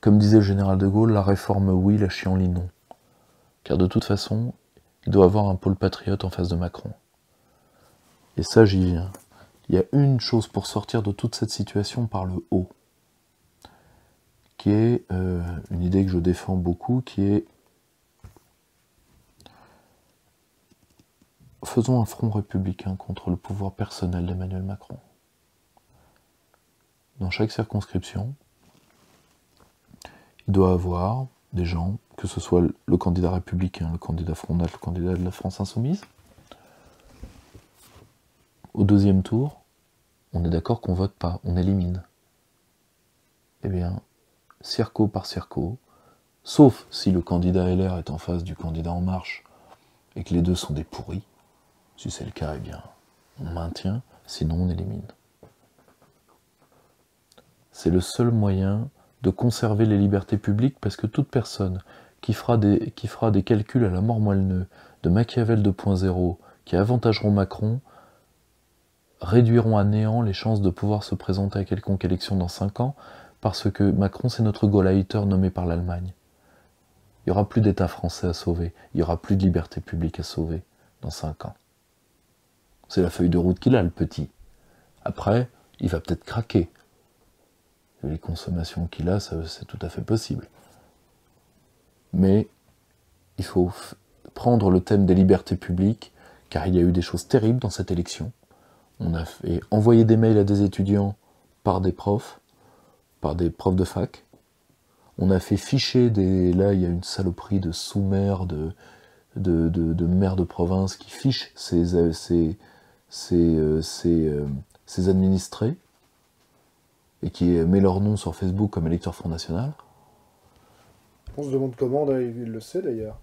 comme disait le général de Gaulle, la réforme oui, la chienlit non. Car de toute façon, il doit avoir un pôle patriote en face de Macron. Et ça, j'y viens. Il y a une chose pour sortir de toute cette situation par le haut, qui est une idée que je défends beaucoup, qui est faisons un front républicain contre le pouvoir personnel d'Emmanuel Macron. Dans chaque circonscription, il doit avoir des gens, que ce soit le candidat républicain, le candidat Front National, le candidat de la France Insoumise. Au deuxième tour, on est d'accord qu'on vote pas, on élimine. Eh bien, circo par circo, sauf si le candidat LR est en face du candidat En Marche et que les deux sont des pourris. Si c'est le cas, eh bien, on maintient, sinon on élimine. C'est le seul moyen de conserver les libertés publiques, parce que toute personne qui fera des calculs à la mort moelle-neu de Machiavel 2.0 qui avantageront Macron réduiront à néant les chances de pouvoir se présenter à quelconque élection dans 5 ans, parce que Macron, c'est notre Gauleiter nommé par l'Allemagne. Il n'y aura plus d'État français à sauver, il n'y aura plus de liberté publique à sauver dans 5 ans. C'est la feuille de route qu'il a, le petit. Après, il va peut-être craquer. Les consommations qu'il a, c'est tout à fait possible. Mais il faut prendre le thème des libertés publiques, car il y a eu des choses terribles dans cette élection. On a fait envoyer des mails à des étudiants par des profs de fac. On a fait ficher des... Là, il y a une saloperie de sous-maires, de maires de province qui fichent ces administrés et qui met leur nom sur Facebook comme électeur Front National. On se demande comment, il le sait d'ailleurs.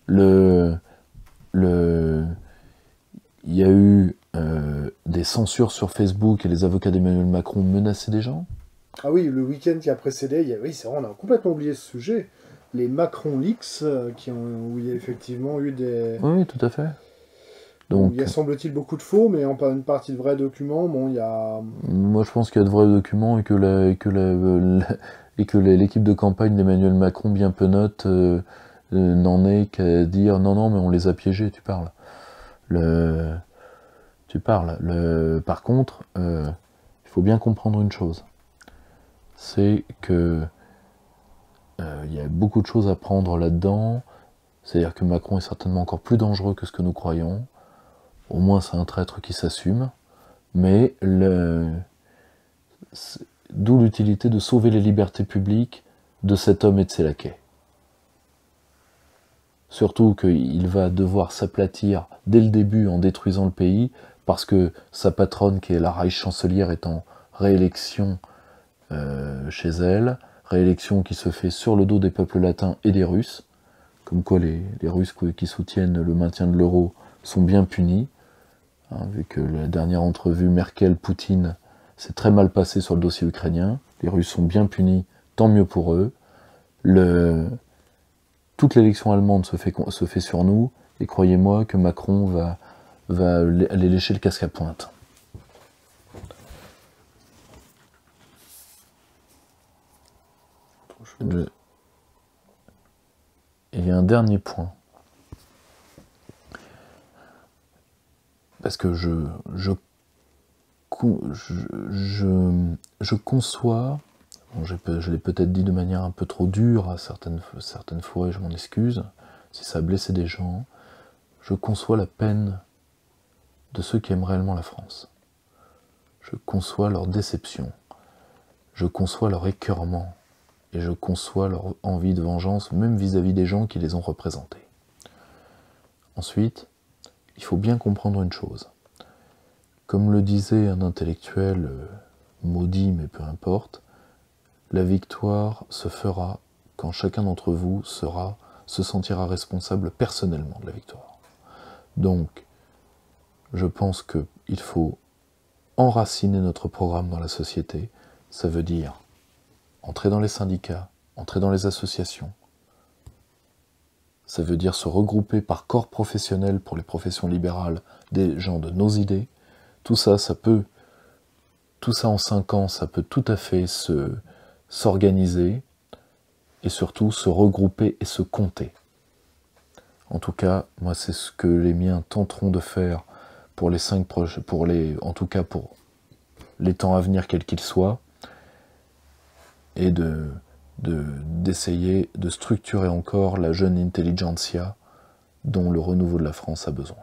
Il y a eu des censures sur Facebook et les avocats d'Emmanuel Macron menaçaient des gens. Ah oui, le week-end qui a précédé, oui, c'est vrai, on a complètement oublié ce sujet. Les Macron Leaks, où il y a effectivement eu des... Oui, tout à fait. Donc, il y a semble-t-il beaucoup de faux, mais en une partie de vrais documents, bon, il y a... Moi, je pense qu'il y a de vrais documents et que l'équipe de campagne d'Emmanuel Macron, bien penote, n'en est qu'à dire « Non, non, mais on les a piégés, tu parles. » Par contre, il faut bien comprendre une chose. C'est que il y a beaucoup de choses à prendre là-dedans. C'est-à-dire que Macron est certainement encore plus dangereux que ce que nous croyons. Au moins, c'est un traître qui s'assume. Mais d'où l'utilité de sauver les libertés publiques de cet homme et de ses laquais. Surtout qu'il va devoir s'aplatir dès le début en détruisant le pays, parce que sa patronne, qui est la Reichschancelière, est en réélection chez elle, réélection qui se fait sur le dos des peuples latins et des Russes, comme quoi les Russes qui soutiennent le maintien de l'euro sont bien punis, hein, vu que la dernière entrevue Merkel-Poutine s'est très mal passée sur le dossier ukrainien. Les Russes sont bien punis, tant mieux pour eux. Toute l'élection allemande se fait sur nous, et croyez-moi que Macron va aller lécher le casque à pointe. Il y a un dernier point. Parce que je conçois, bon, je l'ai peut-être dit de manière un peu trop dure à certaines fois, et je m'en excuse, si ça a blessé des gens, je conçois la peine de ceux qui aiment réellement la France. Je conçois leur déception, je conçois leur écœurement, et je conçois leur envie de vengeance, même vis-à-vis des gens qui les ont représentés. Ensuite, il faut bien comprendre une chose. Comme le disait un intellectuel maudit, mais peu importe, la victoire se fera quand chacun d'entre vous se sentira responsable personnellement de la victoire. Donc, je pense qu'il faut enraciner notre programme dans la société. Ça veut dire entrer dans les syndicats, entrer dans les associations. Ça veut dire se regrouper par corps professionnel pour les professions libérales des gens de nos idées. Tout ça en 5 ans, ça peut tout à fait s'organiser et surtout se regrouper et se compter. En tout cas, moi c'est ce que les miens tenteront de faire pour les 5 proches, en tout cas pour les temps à venir quels qu'ils soient, et d'essayer de structurer encore la jeune intelligentsia dont le renouveau de la France a besoin.